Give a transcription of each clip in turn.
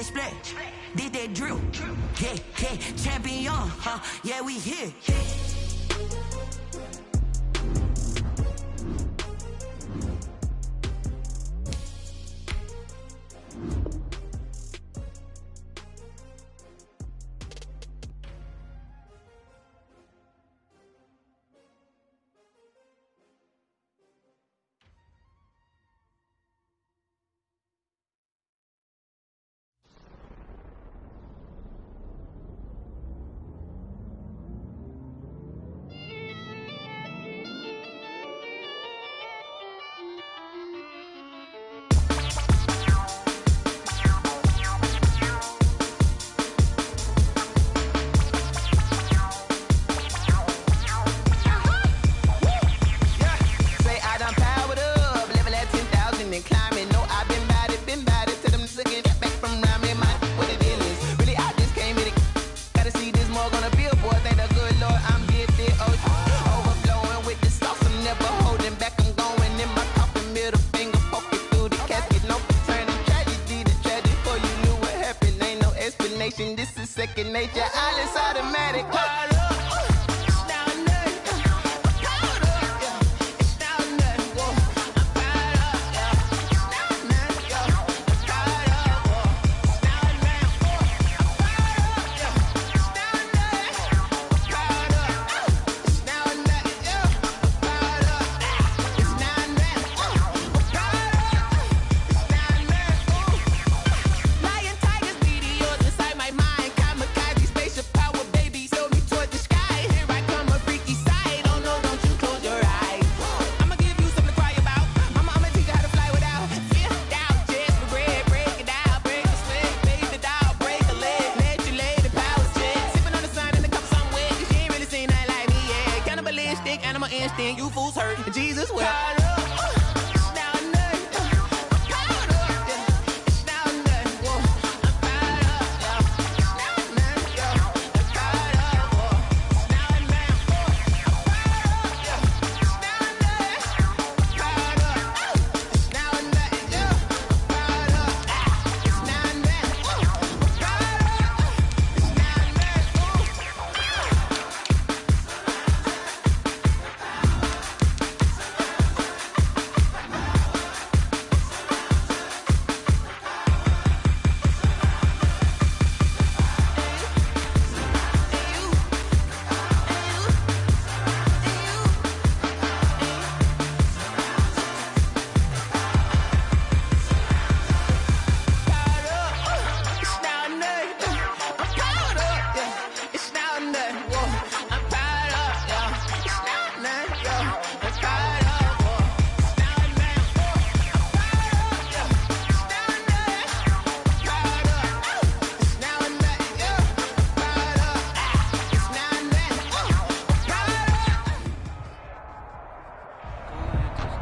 that splat, did that drill. Yeah, yeah, champion, huh? Yeah, we here. This is second nature, all is automatic. You fools hurt. Jesus will.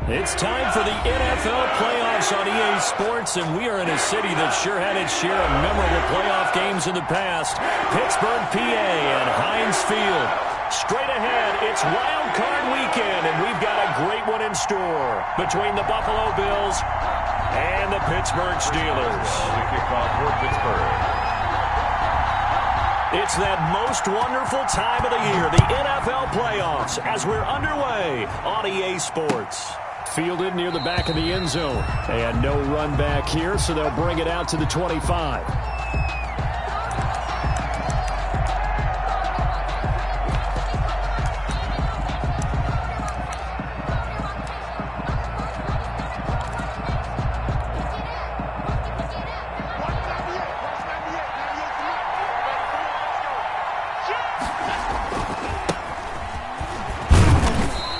It's time for the NFL playoffs on EA Sports, and we are in a city that sure had its share of memorable playoff games in the past. Pittsburgh, PA, and Heinz Field. Straight ahead, it's Wild Card Weekend, and we've got a great one in store between the Buffalo Bills and the Pittsburgh Steelers. The kickoff for Pittsburgh. It's that most wonderful time of the year, the NFL playoffs, as we're underway on EA Sports. Fielded near the back of the end zone. And no run back here, so they'll bring it out to the 25.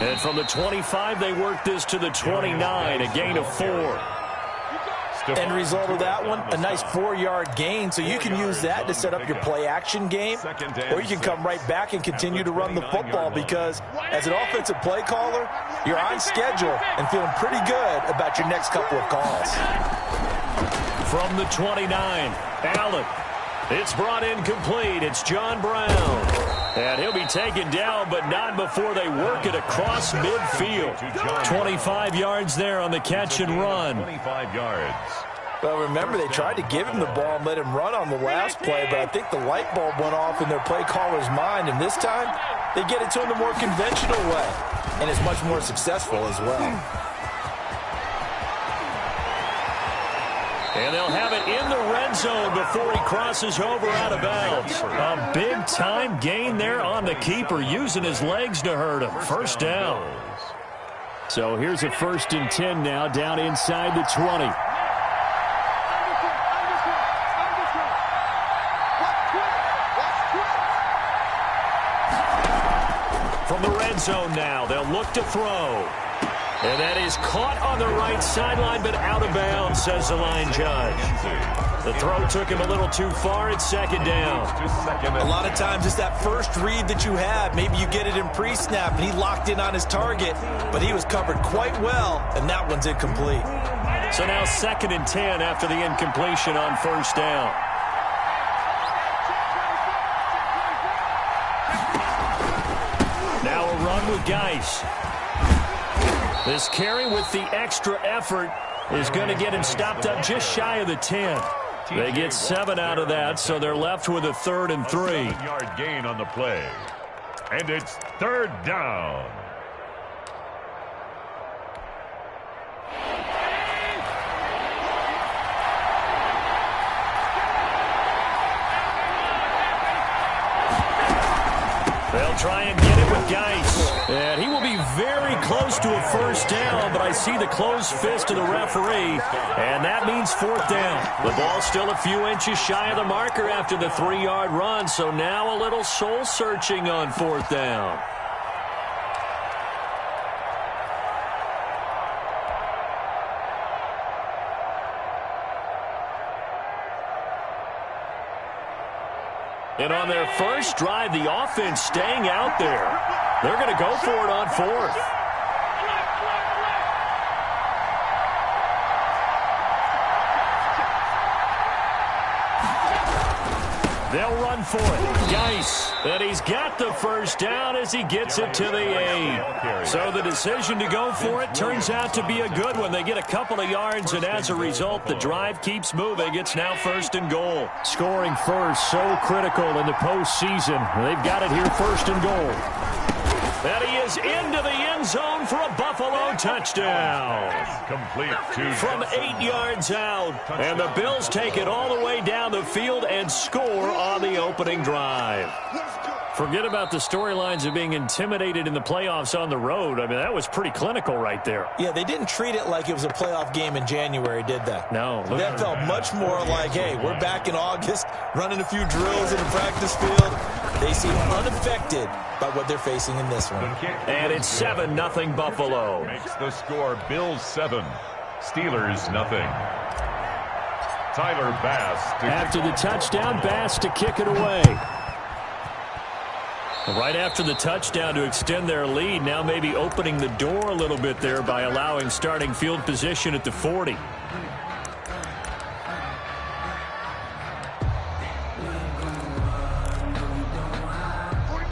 And from the 25, they work this to the 29, a gain of 4. End result of that one, a nice 4-yard gain, so you can use that to set up your play-action game, or you can come right back and continue to run the football because as an offensive play caller, you're on schedule and feeling pretty good about your next couple of calls. From the 29, Allen. It's brought in complete. It's John Brown. And he'll be taken down, but not before they work it across midfield. 25 yards there on the catch and run. 25 yards. Well, remember, they tried to give him the ball and let him run on the last play, but I think the light bulb went off in their play caller's mind, and this time they get it to him the more conventional way, and it's much more successful as well. And they'll have it in the red zone before he crosses over out of bounds. A big-time gain there on the keeper, using his legs to hurt him. First down. So here's a 1st and 10 now, down inside the 20. From the red zone now, they'll look to throw. And that is caught on the right sideline, but out of bounds, says the line judge. The throw took him a little too far. It's 2nd down. A lot of times it's that first read that you have. Maybe you get it in pre-snap, and he locked in on his target, but he was covered quite well, and that one's incomplete. So now 2nd and 10 after the incompletion on 1st down. Now a run with Geis. This carry with the extra effort is going to get him stopped up just shy of the 10. They get 7 out of that, so they're left with a 3rd and 3. 7-yard gain on the play. And it's 3rd down. They'll try and get it with Geis. And he will be very close to a 1st down, but I see the closed fist of the referee, and that means 4th down. The ball's still a few inches shy of the marker after the 3-yard run, so now a little soul-searching on 4th down. And on their first drive, the offense staying out there. They're going to go for it on 4th. They'll run for it. Geis. And he's got the 1st down as he gets it to the 8. So the decision to go for it turns out to be a good one. They get a couple of yards, and as a result, the drive keeps moving. It's now 1st and goal. Scoring first, so critical in the postseason. They've got it here, 1st and goal. And he is into the end zone for a Buffalo touchdown. Complete from 8 yards out. And the Bills take it all the way down the field and score on the opening drive. Forget about the storylines of being intimidated in the playoffs on the road. I mean, that was pretty clinical right there. Yeah, they didn't treat it like it was a playoff game in January, did they? No. That felt much more like, hey, we're back in August, running a few drills in the practice field. They seem unaffected by what they're facing in this one. And it's 7-0 Buffalo. Makes the score Bills 7, Steelers 0. Tyler Bass. After the touchdown, Bass to kick it away. Right after the touchdown to extend their lead, now maybe opening the door a little bit there by allowing starting field position at the 40.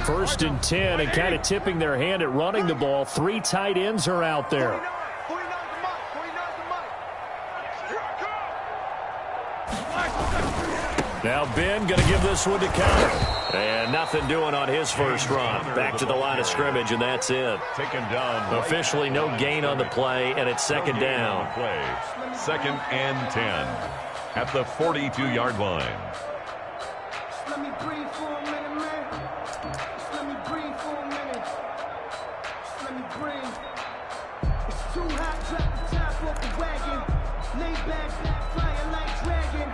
First and 10, and kind of tipping their hand at running the ball. 3 tight ends are out there. Now Ben going to give this one to Connor. And nothing doing on his first run. Back to the line of scrimmage, and that's it. Taken down. Officially no gain on the play, and it's 2nd down. 2nd and 10 at the 42-yard line. Let me breathe for a minute, man. Just let me breathe for a minute. Just let me breathe. It's too hot, drop the top off the wagon. Lay back, flying like dragon.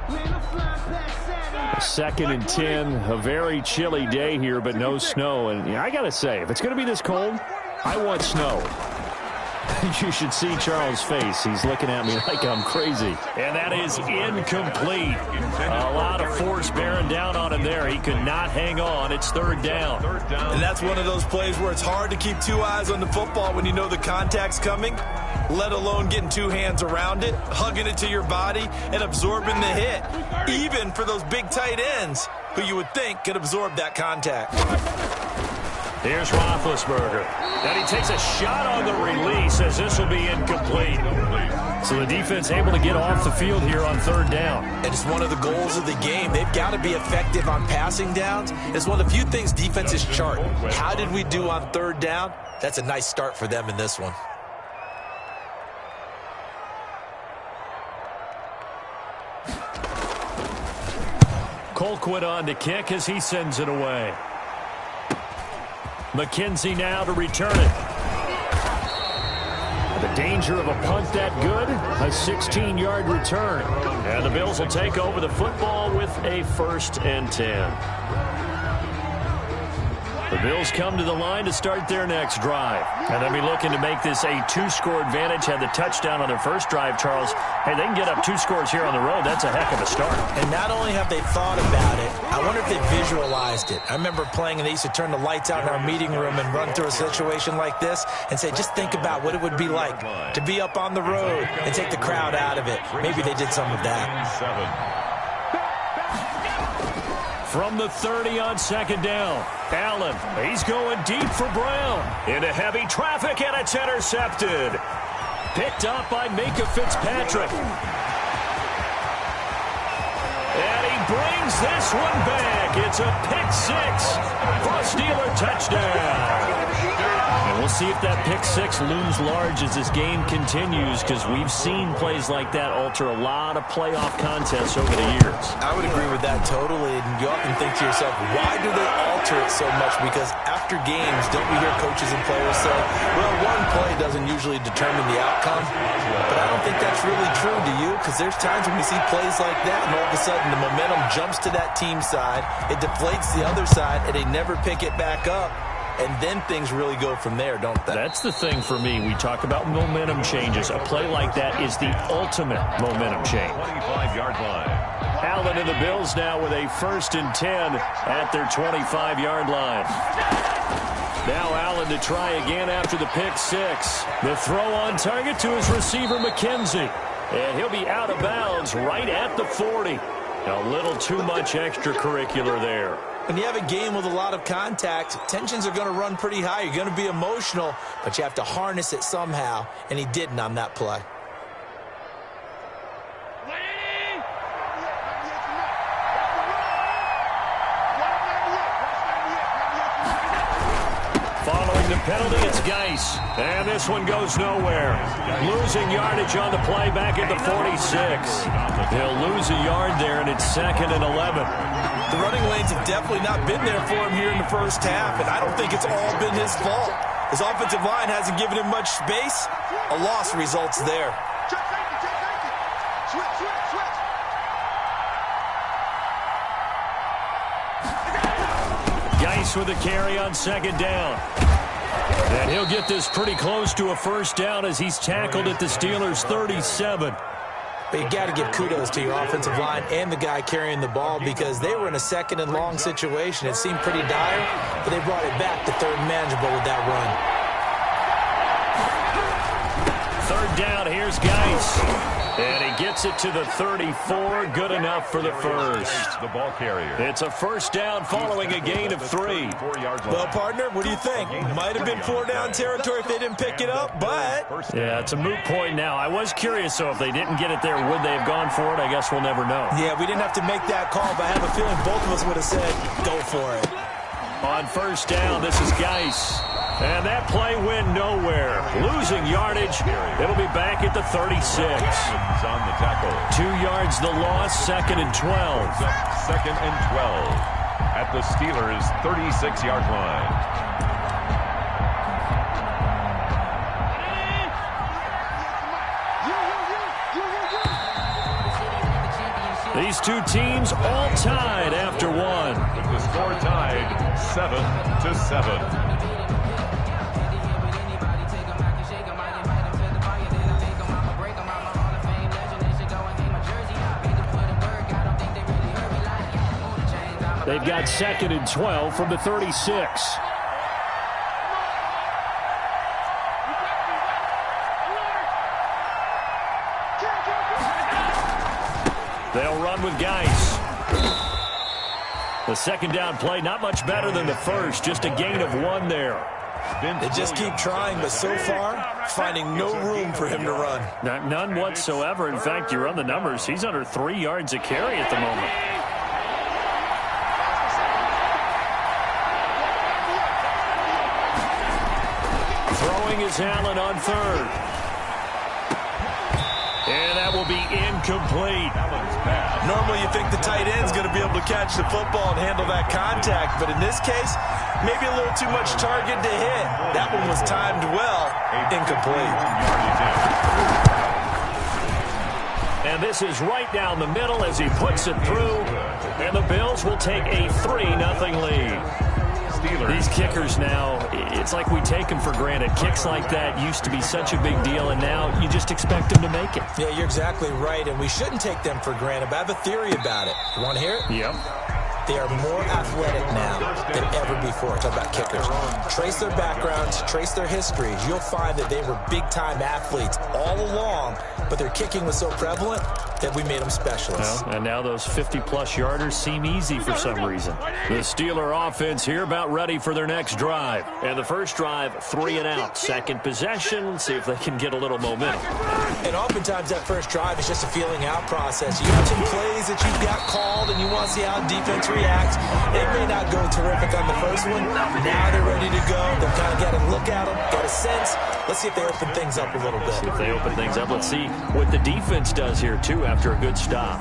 Man, I'm flying past Saturn. 2nd and 10, a very chilly day here, but no snow. And I got to say, if it's going to be this cold, I want snow. You should see Charles' face. He's looking at me like I'm crazy. And that is incomplete. A lot of force bearing down on him there. He could not hang on. It's 3rd down. And that's one of those plays where it's hard to keep 2 eyes on the football when you know the contact's coming, let alone getting 2 hands around it, hugging it to your body, and absorbing the hit, even for those big tight ends who you would think could absorb that contact. Here's Roethlisberger. And he takes a shot on the release as this will be incomplete. So the defense able to get off the field here on third down. And it's one of the goals of the game. They've got to be effective on passing downs. It's one of the few things defenses chart. How did we do on third down? That's a nice start for them in this one. Colquitt on to kick as he sends it away. McKenzie now to return it. The danger of a punt that good, a 16-yard return. And the Bills will take over the football with a 1st and 10. The Bills come to the line to start their next drive. And they'll be looking to make this a 2-score advantage. Had the touchdown on their first drive, Charles. Hey, they can get up 2 scores here on the road. That's a heck of a start. And not only have they thought about it, I wonder if they visualized it. I remember playing and they used to turn the lights out in our meeting room and run through a situation like this and say, just think about what it would be like to be up on the road and take the crowd out of it. Maybe they did some of that. From the 30 on 2nd down, Allen, he's going deep for Brown. Into heavy traffic, and it's intercepted. Picked up by Minka Fitzpatrick. And he brings this one back. It's a pick-6 for a Steeler touchdown. And we'll see if that pick-6 looms large as this game continues, because we've seen plays like that alter a lot of playoff contests over the years. I would agree with that totally. And you often think to yourself, why do they alter it so much? Because after games, don't we hear coaches and players say, well, one play doesn't usually determine the outcome. But I don't think that's really true, do you? Because there's times when we see plays like that, and all of a sudden the momentum jumps to that team side, it deflates the other side, and they never pick it back up. And then things really go from there, don't they? That's the thing for me. We talk about momentum changes. A play like that is the ultimate momentum change. 25-yard line. Allen and the Bills now with a 1st and 10 at their 25-yard line. Now Allen to try again after the pick-6. The throw on target to his receiver, McKenzie. And he'll be out of bounds right at the 40. A little too much extracurricular there. When you have a game with a lot of contact, tensions are going to run pretty high. You're going to be emotional, but you have to harness it somehow, and he didn't on that play. Following the penalty, it's Geis. And this one goes nowhere. Losing yardage on the play back at the 46. He'll lose a yard there, and it's 2nd and 11. The running lanes have definitely not been there for him here in the first half, and I don't think it's all been his fault. His offensive line hasn't given him much space. A loss results there. Geis with a carry on 2nd down. And he'll get this pretty close to a 1st down as he's tackled at the Steelers' 37. But you got to give kudos to your offensive line and the guy carrying the ball, because they were in a 2nd and long situation. It seemed pretty dire, but they brought it back to 3rd and manageable with that run. 3rd down, here's Geis. And he gets it to the 34, good enough for the 1st. The ball carrier. It's a 1st down following a gain of 3. Well, partner, what do you think? Might have been 4-down territory if they didn't pick it up, but... Yeah, it's a moot point now. I was curious, so if they didn't get it there, would they have gone for it? I guess we'll never know. Yeah, we didn't have to make that call, but I have a feeling both of us would have said, go for it. On 1st down, this is Geis. And that play went nowhere. Losing yardage. It'll be back at the 36. On the tackle. 2 yards the loss, 2nd and 12. 2nd and 12 at the Steelers' 36-yard line. These two teams all tied after one. With the score tied 7-7. They've got 2nd and 12 from the 36. They'll run with Geis. The second down play, not much better than the first, just a gain of 1 there. They just keep trying, but so far, finding no room for him to run. None whatsoever. In fact, you run the numbers. He's under 3 yards a carry at the moment. Throwing is Allen on 3rd. And that will be incomplete. Normally you think the tight end's going to be able to catch the football and handle that contact, but in this case, maybe a little too much target to hit. That one was timed well. Incomplete. And this is right down the middle as he puts it through. And the Bills will take a 3-0 lead. These kickers now, it's like we take them for granted. Kicks like that used to be such a big deal, and now you just expect them to make it. Yeah, you're exactly right, and we shouldn't take them for granted, but I have a theory about it. You want to hear it? Yep. They are more athletic now than ever before. Talk about kickers. Trace their backgrounds, trace their histories. You'll find that they were big-time athletes all along, but their kicking was so prevalent that we made them specialists. Well, and now those 50-plus yarders seem easy for some reason. The Steeler offense here about ready for their next drive. And the first drive, 3 and out. Second possession, see if they can get a little momentum. And oftentimes that first drive is just a feeling out process. You have some plays that you've got called and you want to see how defense reacts. It may not go terrific on the first one. Now they're ready to go. They've kind of got to look at them, get a sense. Let's see if they open things up a little bit. See if they open things up. Let's see what the defense does here, too, after a good stop.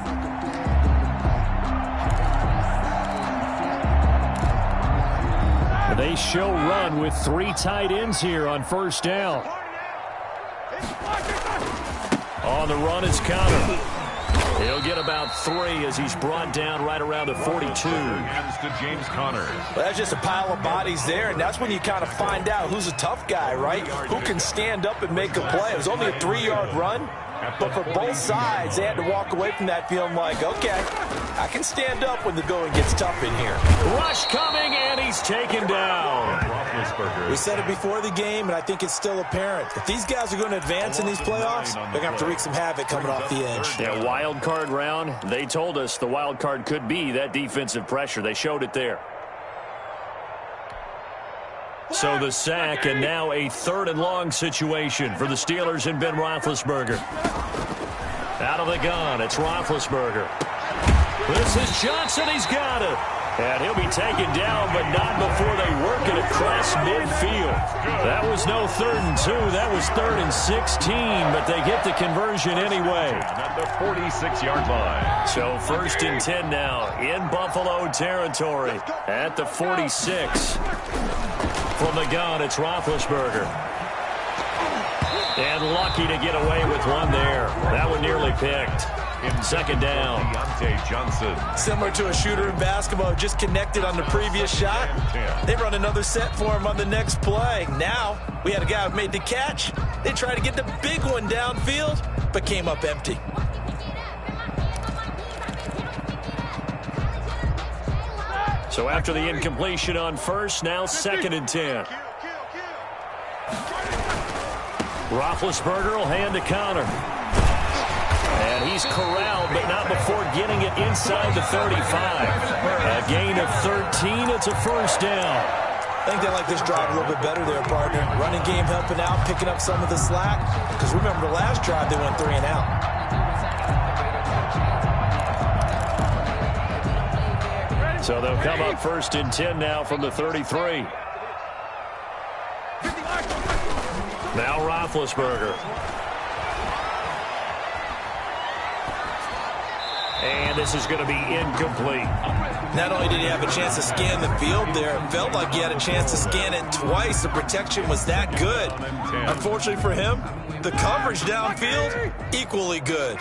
They show run with 3 tight ends here on first down. On the run is Connor. He'll get about 3 as he's brought down right around the 42. Hands to James Conner. Well, that's just a pile of bodies there, and that's when you kind of find out who's a tough guy, right? Who can stand up and make a play. It was only a 3-yard run, but for both sides, they had to walk away from that feeling like, okay, I can stand up when the going gets tough in here. Rush coming, and he's taken down. We said it before the game, and I think it's still apparent. If these guys are going to advance in these playoffs, they're going to have to wreak some havoc coming off the edge. Yeah, wild card round. They told us the wild card could be that defensive pressure. They showed it there. So the sack, and now a 3rd and long situation for the Steelers and Ben Roethlisberger. Out of the gun, it's Roethlisberger. This is Johnson. He's got it. And he'll be taken down, but not before they work it across midfield. That was no 3rd and 2. That was 3rd and 16, but they get the conversion anyway. At the 46-yard line. So 1st and 10 now in Buffalo territory at the 46. From the gun, it's Roethlisberger. And lucky to get away with one there. That one nearly picked. In 2nd down. Deontay Johnson. Similar to a shooter in basketball, just connected on the previous shot. They run another set for him on the next play. Now, we had a guy who made the catch. They tried to get the big one downfield, but came up empty. So after the incompletion on first, now 2nd and 10. Roethlisberger will hand to Connor. And he's corralled, but not before getting it inside the 35. A gain of 13. It's a 1st down. I think they like this drive a little bit better there, partner. Running game helping out, picking up some of the slack. Because remember, the last drive, they went 3 and out. So they'll come up 1st and 10 now from the 33. Now Roethlisberger. And this is going to be incomplete. Not only did he have a chance to scan the field there, it felt like he had a chance to scan it twice. The protection was that good. Unfortunately for him, the coverage downfield, equally good.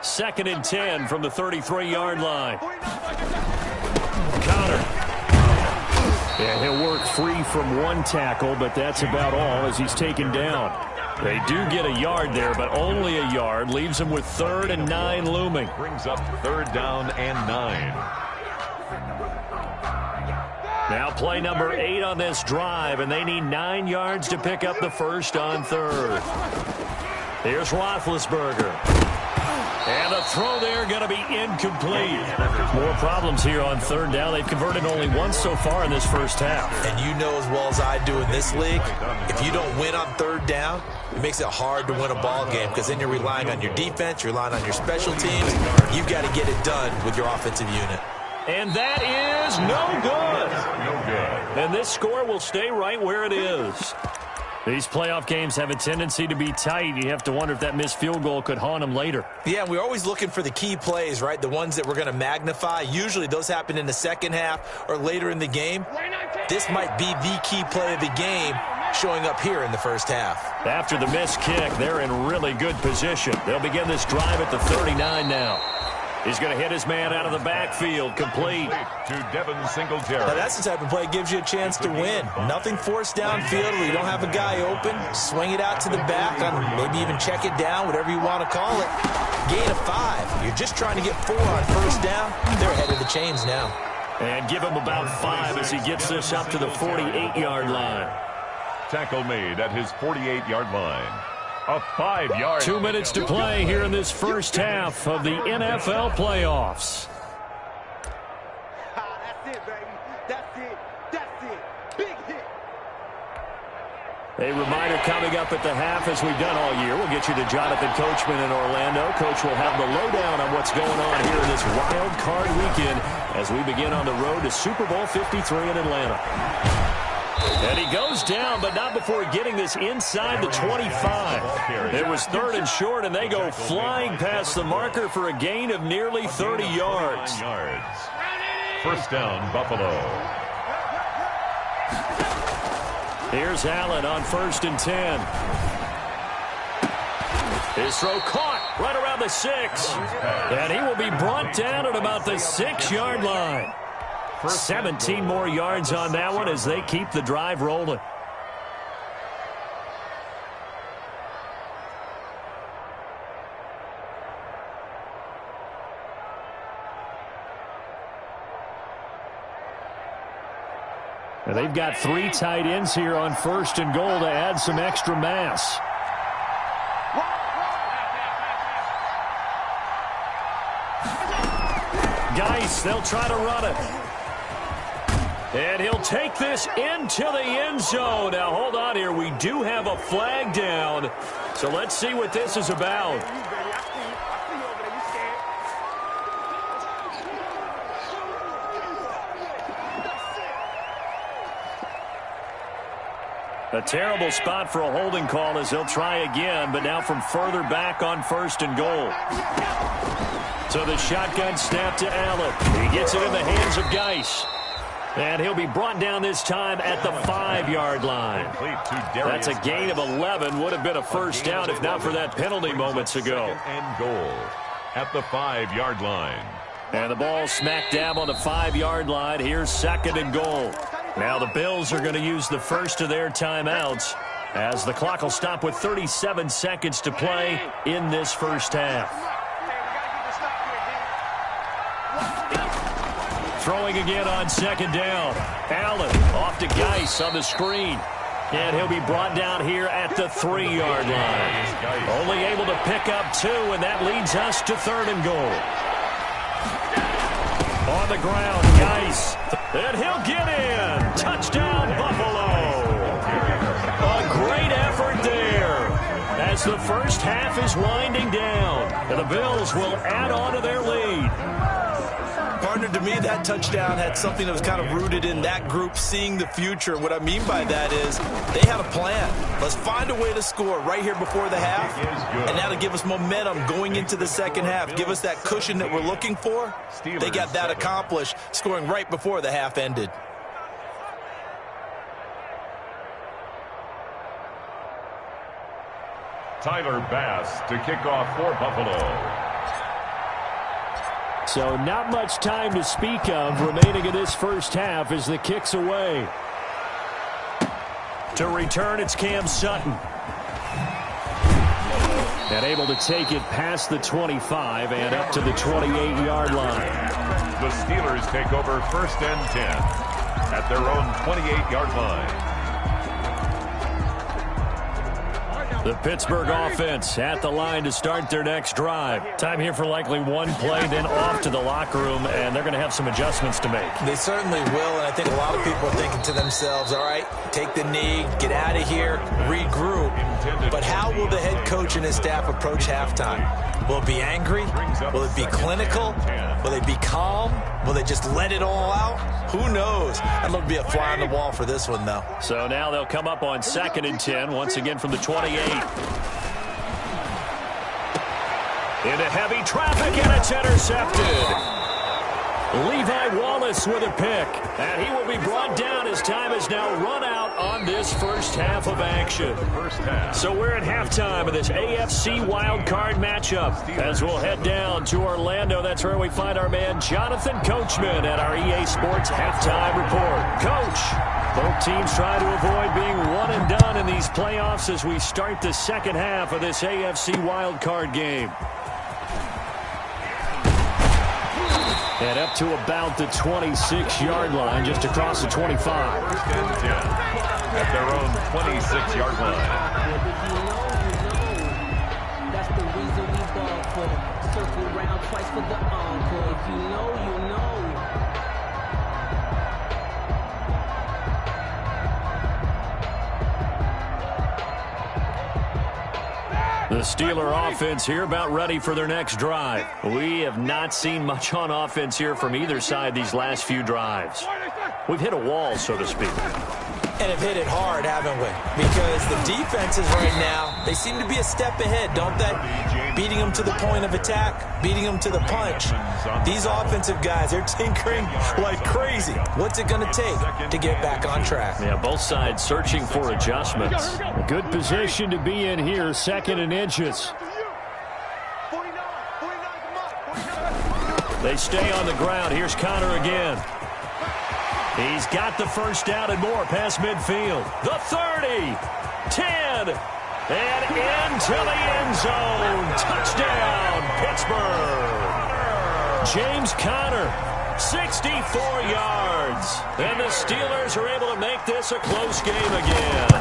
2nd and 10 from the 33-yard line. Connor. And he'll work free from one tackle, but that's about all as he's taken down. They do get a yard there, but only a yard. Leaves him with 3rd and 9 looming. Brings up 3rd down and 9. Now play number 8 on this drive, and they need 9 yards to pick up the first on 3rd. Here's Roethlisberger. And the throw there going to be incomplete. More problems here on third down. They've converted only once so far in this first half. And you know as well as I do in this league, if you don't win on third down, it makes it hard to win a ball game because then you're relying on your defense, you're relying on your special teams. You've got to get it done with your offensive unit. And that is no good. And this score will stay right where it is. These playoff games have a tendency to be tight. You have to wonder if that missed field goal could haunt them later. Yeah, we're always looking for the key plays, right? The ones that we're going to magnify. Usually those happen in the second half or later in the game. This might be the key play of the game showing up here in the first half. After the missed kick, they're in really good position. They'll begin this drive at the 39 now. He's going to hit his man out of the backfield, complete. To Devin Singletary. Now that's the type of play that gives you a chance to win. Nothing forced downfield where you don't have a guy open. Swing it out to the back, maybe even check it down, whatever you want to call it. Gain of 5. You're just trying to get 4 on first down. They're ahead of the chains now. And give him about 5 as he gets this up to the 48-yard line. Tackle made at his 48-yard line. A 5-yard. 2 minutes to play here in this first half of the NFL playoffs. That's it, baby. That's it. That's it. Big hit. A reminder coming up at the half, as we've done all year. We'll get you to Jonathan Coachman in Orlando. Coach will have the lowdown on what's going on here in this wild card weekend as we begin on the road to Super Bowl 53 in Atlanta. And he goes down, but not before getting this inside the 25. It was 3rd and short, and they go flying past the marker for a gain of nearly 30 yards. First down, Buffalo. Here's Allen on 1st and 10. His throw caught right around the 6. And he will be brought down at about the 6-yard line. 17 more yards on that one as they keep the drive rolling. And they've got 3 tight ends here on 1st and goal to add some extra mass. Geis, they'll try to run it. And he'll take this into the end zone. Now, hold on here. We do have a flag down. So let's see what this is about. A terrible spot for a holding call as they'll try again, but now from further back on 1st and goal. So the shotgun snap to Allen. He gets it in the hands of Geis. And he'll be brought down this time at the 5-yard line. That's a gain of 11. Would have been a first down if not for that penalty moments ago. And goal at the 5-yard line. And the ball smack dab on the 5-yard line. Here's 2nd and goal. Now the Bills are going to use the first of their timeouts as the clock will stop with 37 seconds to play in this first half. Throwing again on 2nd down. Allen off to Geis on the screen. And he'll be brought down here at the 3-yard line. Only able to pick up 2, and that leads us to 3rd and goal. On the ground, Geis. And he'll get in. Touchdown, Buffalo. A great effort there as the first half is winding down. And the Bills will add on to their lead. Partner, to me, that touchdown had something that was kind of rooted in that group seeing the future. What I mean by that is they had a plan. Let's find a way to score right here before the half, and that'll give us momentum going into the second half. Give us that cushion that we're looking for. They got that accomplished, scoring right before the half ended. Tyler Bass to kick off for Buffalo. So not much time to speak of remaining in this first half as the kick's away. To return, it's Cam Sutton. And able to take it past the 25 and up to the 28-yard line. The Steelers take over 1st and 10 at their own 28-yard line. The Pittsburgh offense at the line to start their next drive. Time here for likely one play, then off to the locker room, and they're going to have some adjustments to make. They certainly will, and I think a lot of people are thinking to themselves, all right, take the knee, get out of here, regroup. But how will the head coach and his staff approach halftime? Will it be angry? Will it be clinical? Will they be calm? Will they just let it all out? Who knows? I'd love to be a fly on the wall for this one, though. So now they'll come up on 2nd and 10, once again from the 28. Into heavy traffic, and it's intercepted. Levi Wallace with a pick, and he will be brought down as time has now run out on this first half of action. So we're at halftime of this AFC wildcard matchup as we'll head down to Orlando. That's where we find our man Jonathan Coachman at our EA Sports Halftime Report. Coach, both teams trying to avoid being one and done in these playoffs as we start the second half of this AFC wildcard game. And up to about the 26-yard line, just across the 25. At their own 26-yard line. That's the reason we ball for. Circle around twice for the encore. If you know, you know. The Steeler offense here about ready for their next drive. We have not seen much on offense here from either side these last few drives. We've hit a wall, so to speak. And have hit it hard, haven't we? Because the defenses right now, they seem to be a step ahead, don't they? Beating them to the point of attack, beating them to the punch. These offensive guys, they're tinkering like crazy. What's it going to take to get back on track? Yeah, both sides searching for adjustments. Good position to be in here, 2nd and inches. They stay on the ground. Here's Connor again. He's got the first down and more past midfield. The 30, 10, and into the end zone. Touchdown, Pittsburgh. James Conner, 64 yards. And the Steelers are able to make this a close game again.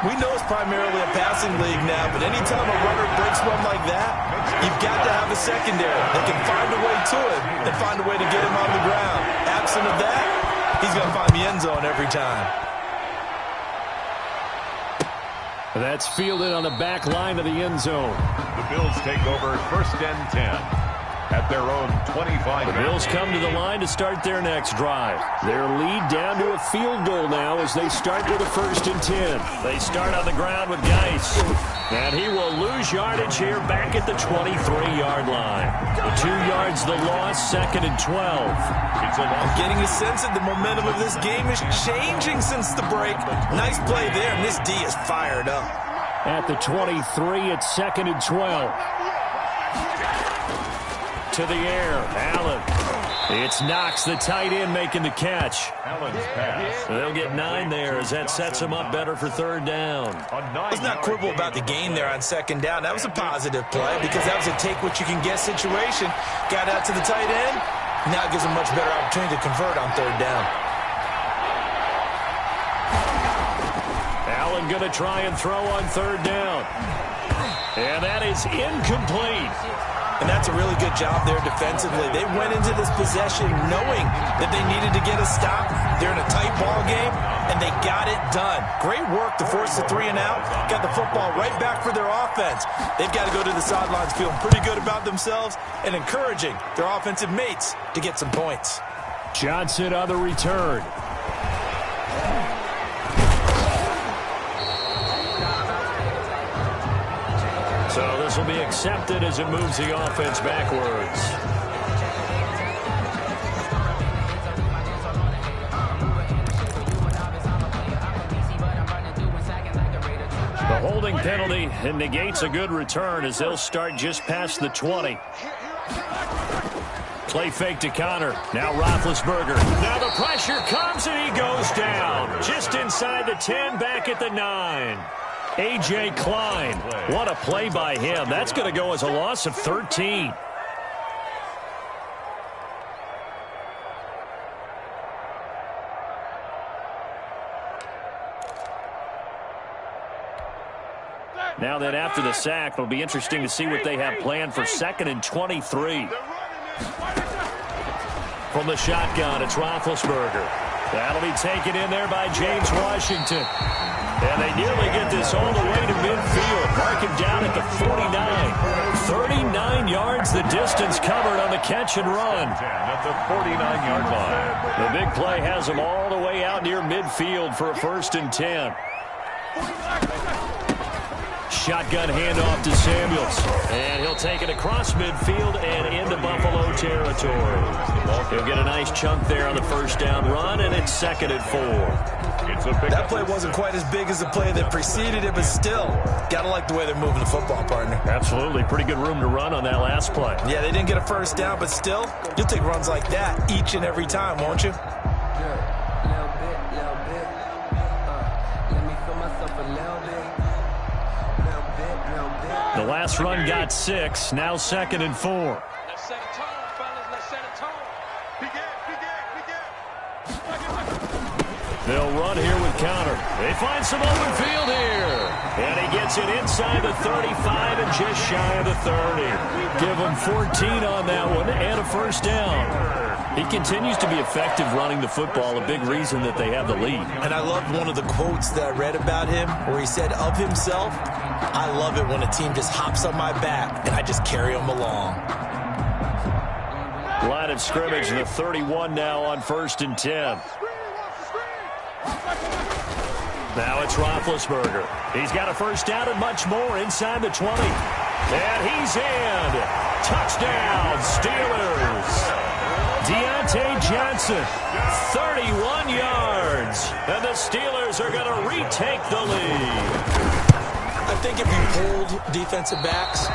We know it's primarily a passing league now, but anytime a runner breaks one like that, you've got to have a secondary that can find a way to it and find a way to get him on the ground. Absent of that, he's going to find the end zone every time. That's fielded on the back line of the end zone. The Bills take over 1st and 10. At their own 25. The Bills come to the line to start their next drive. Their lead down to a field goal now as they start with a 1st and 10. They start on the ground with Geis. And he will lose yardage here back at the 23-yard line. The 2 yards the loss, 2nd and 12. I'm getting a sense that the momentum of this game is changing since the break. Nice play there, and this D is fired up. At the 23, it's 2nd and 12. To the air, Allen. It's Knox, the tight end, making the catch. Allen's pass. They'll get 9 there as that sets them up better for 3rd down. Let's not quibble about the gain there on 2nd down. That was a positive play because that was a take-what-you-can-get situation. Got out to the tight end. Now it gives them much better opportunity to convert on 3rd down. Allen going to try and throw on 3rd down. And that is incomplete. And that's a really good job there defensively. They went into this possession knowing that they needed to get a stop. They're in a tight ball game, and they got it done. Great work to force the 3 and out. Got the football right back for their offense. They've got to go to the sidelines feeling pretty good about themselves and encouraging their offensive mates to get some points. Johnson on the return. So this will be accepted as it moves the offense backwards. The holding penalty negates a good return as they'll start just past the 20. Play fake to Connor. Now Roethlisberger. Now the pressure comes and he goes down. Just inside the 10, back at the 9. A.J. Klein. What a play by him. That's going to go as a loss of 13. Now then, after the sack, it'll be interesting to see what they have planned for 2nd and 23. From the shotgun, it's Roethlisberger. That'll be taken in there by James Washington. And they nearly get this all the way to midfield. Mark him down at the 49. 39 yards the distance covered on the catch and run. At the 49-yard line. The big play has them all the way out near midfield for a 1st and 10. Shotgun handoff to Samuels. And he'll take it across midfield and into Buffalo territory. He'll get a nice chunk there on the 1st down run, and it's 2nd and 4. That play wasn't quite as big as the play that preceded it, but still, gotta like the way they're moving the football, partner. Absolutely. Pretty good room to run on that last play. Yeah, they didn't get a 1st down, but still, you'll take runs like that each and every time, won't you? The last run got 6, now 2nd and 4. Let's set a tone, fellas. Let's set a tone. They'll run here with counter. They find some open field here. And he gets it inside the 35 and just shy of the 30. Give him 14 on that one and a 1st down. He continues to be effective running the football, a big reason that they have the lead. And I loved one of the quotes that I read about him where he said of himself, "I love it when a team just hops on my back and I just carry them along." Line of scrimmage, the 31 now on 1st and 10. Now it's Roethlisberger. He's got a 1st down and much more inside the 20. And he's in. Touchdown, Steelers. Deontay Johnson, 31 yards. And the Steelers are going to retake the lead. I think if you pulled defensive backs,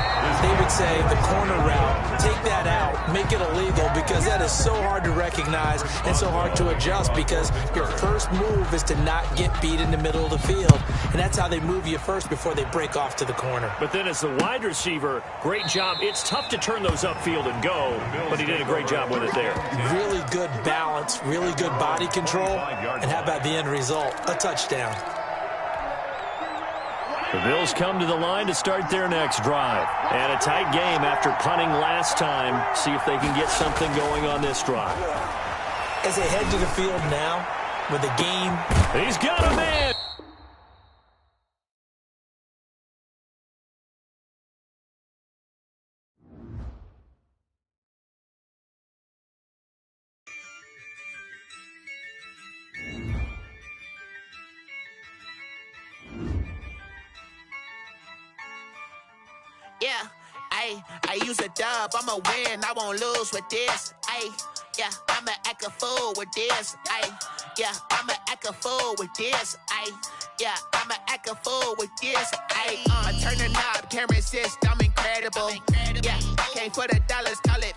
they would say the corner route, take that out, make it illegal, because that is so hard to recognize and so hard to adjust, because your first move is to not get beat in the middle of the field. And that's how they move you first before they break off to the corner. But then as the wide receiver, great job. It's tough to turn those upfield and go, but he did a great job with it there. Really good balance, really good body control, and how about the end result? A touchdown. The Bills come to the line to start their next drive. And a tight game after punting last time. See if they can get something going on this drive. As they head to the field now with the game. He's got a man. Yeah, I use a dub, I'ma win, I won't lose with this. Yeah, I'ma act a fool with this. Yeah, I'ma act a fool with this. Yeah, I'ma act a fool with this. I turn the knob, can't resist, I'm incredible. Yeah, came for the dollars, call it